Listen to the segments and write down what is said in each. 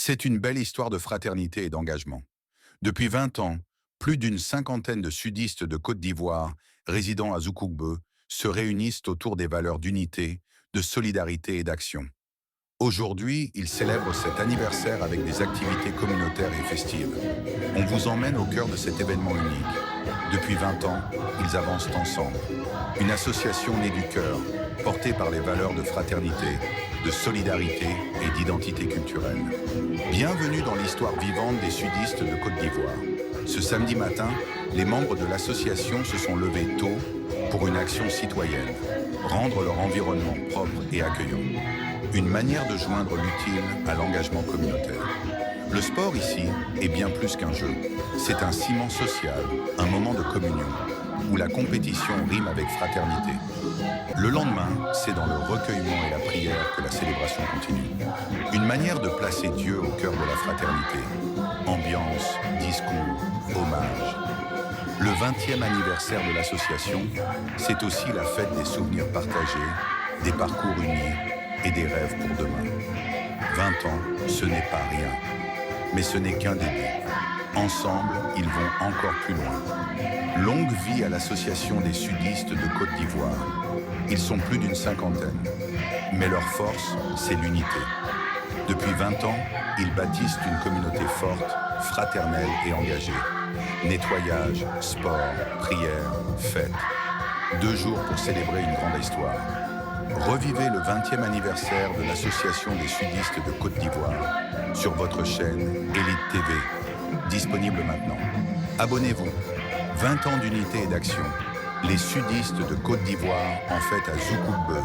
C'est une belle histoire de fraternité et d'engagement. Depuis 20 ans, plus d'une cinquantaine de sudistes de Côte d'Ivoire, résidant à Zoukoukbe, se réunissent autour des valeurs d'unité, de solidarité et d'action. Aujourd'hui, ils célèbrent cet anniversaire avec des activités communautaires et festives. On vous emmène au cœur de cet événement unique. Depuis 20 ans, ils avancent ensemble. Une association née du cœur, portée par les valeurs de fraternité, de solidarité et d'identité culturelle. Bienvenue dans l'histoire vivante des sudistes de Côte d'Ivoire. Ce samedi matin, les membres de l'association se sont levés tôt pour une action citoyenne, rendre leur environnement propre et accueillant. Une manière de joindre l'utile à l'engagement communautaire. Le sport ici est bien plus qu'un jeu. C'est un ciment social, un moment de communion, où la compétition rime avec fraternité. Le lendemain, c'est dans le recueillement et la prière que la célébration continue. Une manière de placer Dieu au cœur de la fraternité. Ambiance, discours, hommage. Le 20e anniversaire de l'association, c'est aussi la fête des souvenirs partagés, des parcours unis et des rêves pour demain. 20 ans, ce n'est pas rien, mais ce n'est qu'un début. Ensemble, ils vont encore plus loin. Longue vie à l'association des sudistes de Côte d'Ivoire. Ils sont plus d'une cinquantaine, mais leur force, c'est l'unité. Depuis 20 ans, ils bâtissent une communauté forte, fraternelle et engagée. Nettoyage, sport, prière, fête. 2 jours pour célébrer une grande histoire. Revivez le 20e anniversaire de l'Association des sudistes de Côte d'Ivoire sur votre chaîne Elite TV, disponible maintenant. Abonnez-vous. 20 ans d'unité et d'action. Les sudistes de Côte d'Ivoire en fête à Zoukoukbe.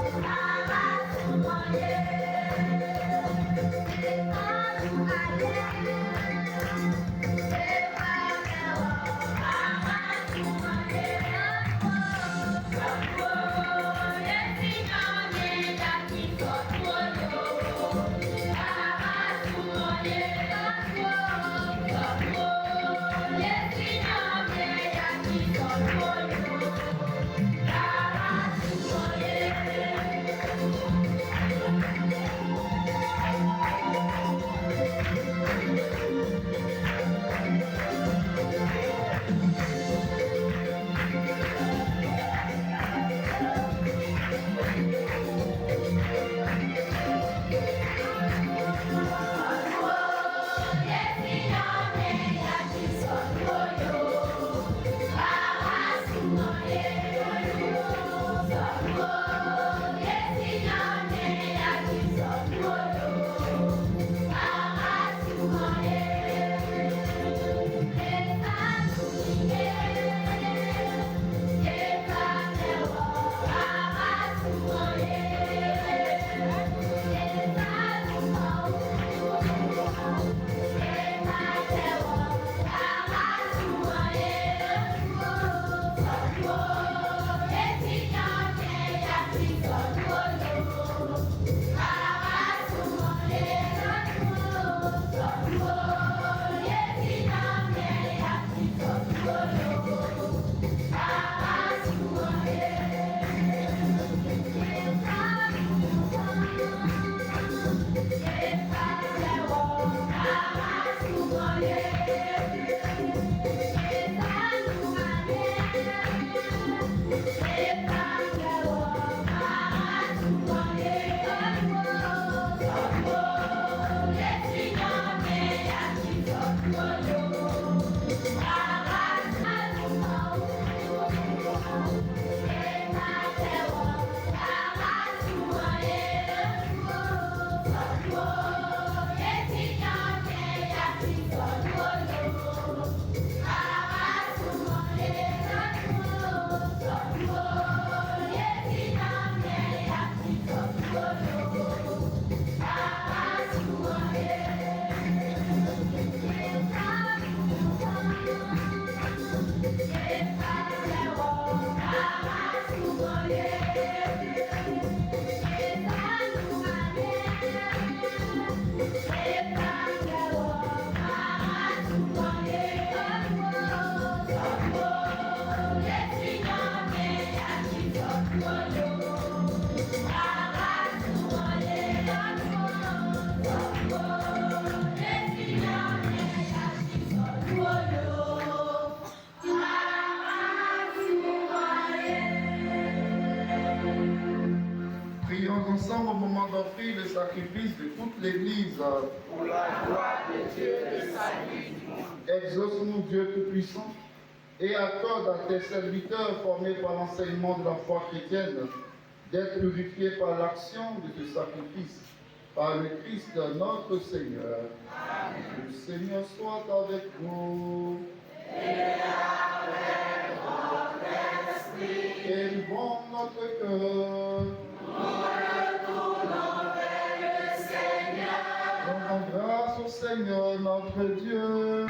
offrir le sacrifice de toute l'Église. Pour la gloire de Dieu, le salut du monde. Exauce-nous, Dieu Tout-Puissant, et accorde à tes serviteurs formés par l'enseignement de la foi chrétienne d'être purifiés par l'action de ce sacrifice, par le Christ notre Seigneur. Amen. Le Seigneur soit avec vous. Et avec votre esprit. Élevons notre cœur. Nous retournons vers le Seigneur. Rendons grâce au Seigneur notre Dieu.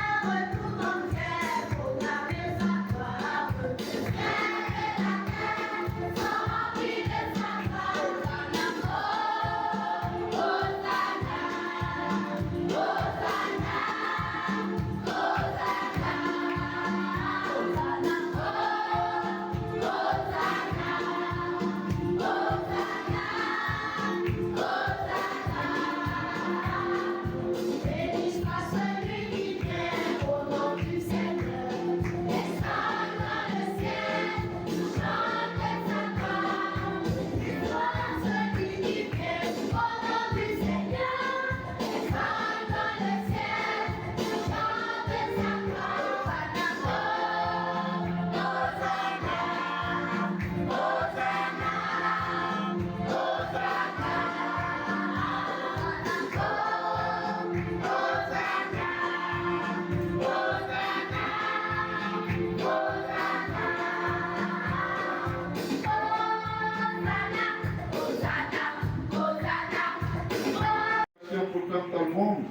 Proclame dans le monde,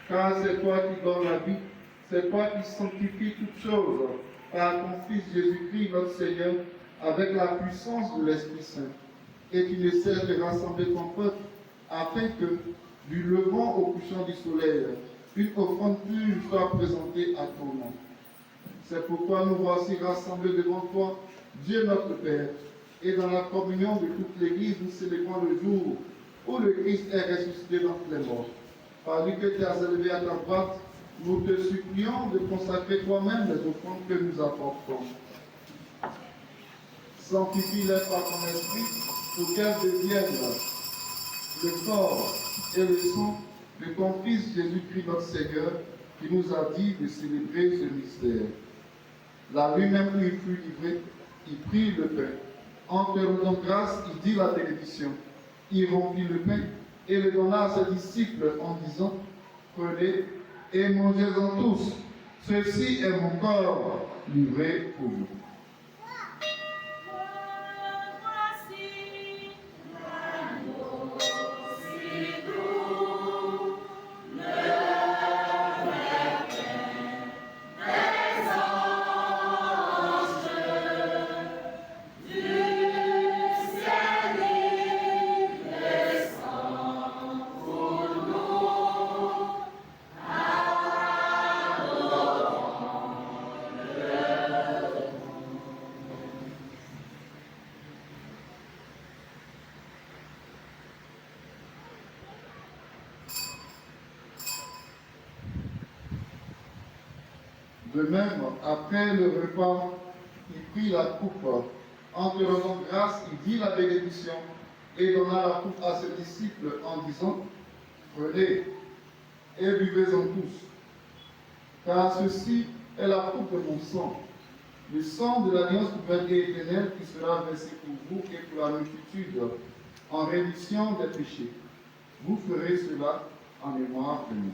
car c'est toi qui donnes la vie, c'est toi qui sanctifies toutes choses par ton Fils Jésus-Christ, notre Seigneur, avec la puissance de l'Esprit Saint. Et tu ne cesses de rassembler ton peuple, afin que, du levant au couchant du soleil, une offrande pure soit présentée à ton nom. C'est pourquoi nous voici rassemblés devant toi, Dieu notre Père, et dans la communion de toute l'Église, nous célébrons le jour où le Christ est ressuscité d'entre les morts. Par lui que tu as élevé à ta droite, nous te supplions de consacrer toi-même les offrandes que nous apportons. Sanctifie-les par ton esprit pour qu'elles deviennent le corps et le sang de ton Fils Jésus-Christ notre Seigneur, qui nous a dit de célébrer ce mystère. La nuit même où il fut livré, il prit le pain. En te rendant grâce, il dit la bénédiction. Il rompit le pain et le donna à ses disciples en disant, prenez et mangez-en tous. Ceci est mon corps livré pour vous. De même, après le repas, il prit la coupe. En te rendant grâce, il dit la bénédiction et donna la coupe à ses disciples en disant, prenez et buvez-en tous. Car ceci est la coupe de mon sang, le sang de l'alliance nouvelle et éternelle qui sera versé pour vous et pour la multitude en rémission des péchés. Vous ferez cela en mémoire de nous.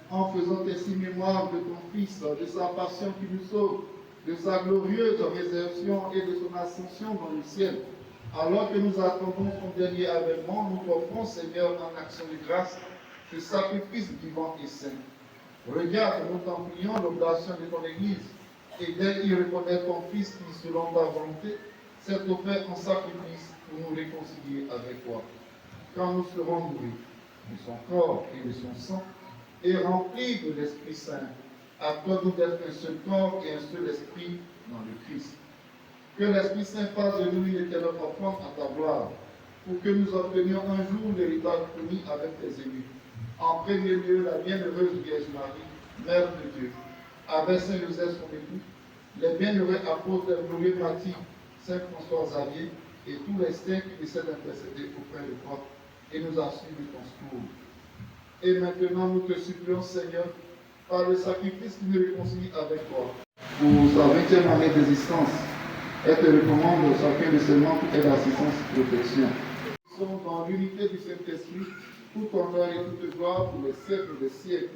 En faisant ainsi mémoire de ton Fils, de sa passion qui nous sauve, de sa glorieuse résurrection et de son ascension dans le ciel, alors que nous attendons son dernier avènement, nous t'offrons, Seigneur, en action de grâce, ce sacrifice vivant et saint. Regarde, nous t'en prions, l'oblation de ton Église, et dès qu'il reconnaît ton Fils qui, selon ta volonté, s'est offert en sacrifice pour nous réconcilier avec toi. Quand nous serons nourris de son corps et de son sang, et remplis de l'Esprit Saint, accorde-nous d'être un seul corps et un seul esprit dans le Christ. Que l'Esprit Saint fasse de nous une éternelle offrande à ta gloire, pour que nous obtenions un jour l'héritage promis avec tes élus. En premier lieu, la bienheureuse Vierge Marie, Mère de Dieu, avec Saint Joseph son époux, les bienheureux apôtres et glorieux martyrs, Saint François Xavier, et tous les saints qui essaient d'intercéder auprès de toi, et nous assurent de ton secours. Et maintenant, nous te supplions, Seigneur, par le sacrifice qui nous réconcilie avec toi, pour sa 20e année d'existence, et te recommande chacun de ses membres et d'assistance et protection. Nous sommes dans l'unité du Saint-Esprit, tout honneur et toute gloire pour les siècles des siècles.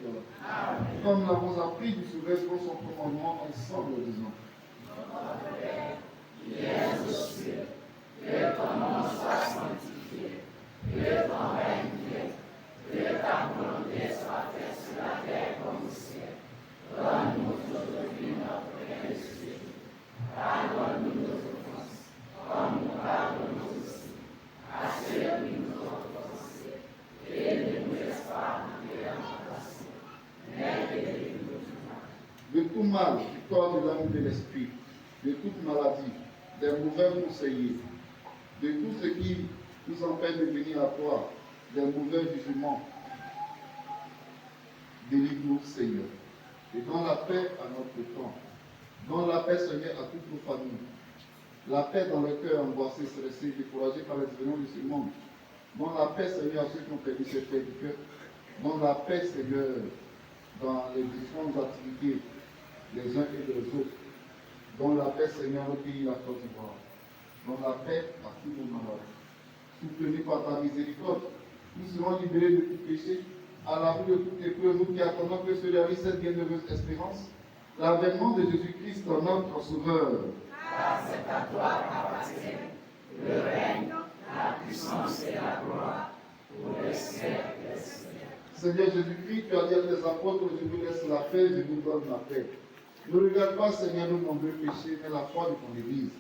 Amen. Comme nous l'avons appris du souverain pour son commandement, ensemble, disons. Notre Père, qui es aux cieux, que ton nom soit sanctifié, que ton règne vienne, que ta volonté soit faite sur la terre comme au ciel. Donne-nous aujourd'hui notre pain quotidien. Pardonne-nous nos offenses, comme nous pardonnons aussi à ceux qui nous ont offensés. Et ne nous laisse pas entrer en tentation, mais délivre-nous du mal. De tout mal qui cause l'amour de l'esprit, de toute maladie, des mauvais conseillers, de tout ce qui nous empêche de venir à toi, des mauvais jugements. Délivre-nous, Seigneur. Et donne la paix à notre temps. Donne la paix, Seigneur, à toutes nos familles. La paix dans le cœur angoissé, stressé, découragé par les événements de ce monde. Donne la paix, Seigneur, à ceux qui ont perdu cette paix du cœur. Donne la paix, Seigneur, dans les différentes activités, les uns et les autres. Donne la paix, Seigneur, au pays, la Côte d'Ivoire. Donne la paix à tous nos malades. Soutenus par ta miséricorde, nous serons libérés de tout péché, à l'abri de toute épreuve, nous qui attendons que se réalise cette bienheureuse espérance, l'avènement de Jésus-Christ, notre Sauveur. Car c'est à toi qu'appartient le règne, la puissance et la gloire pour les siècles des siècles. Seigneur Jésus-Christ, tu as dit à tes apôtres, je vous laisse la paix, je vous donne la paix. Ne regarde pas, Seigneur, nos nombreux péchés, mais la foi de ton Église,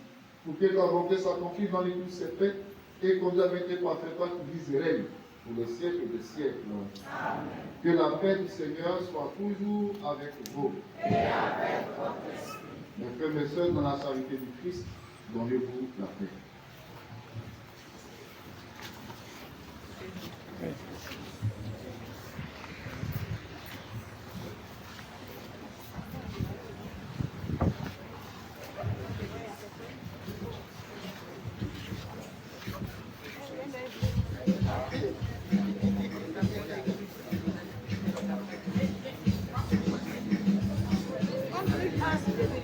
pour que ta volonté s'accomplisse dans les tous ses faits et conduise avec tes parfaits qui vise et règne pour les siècles des siècles. Amen. Que la paix du Seigneur soit toujours avec vous. Et avec votre esprit. Mes frères et sœurs, dans la charité du Christ, donnez-vous la paix. Thank you.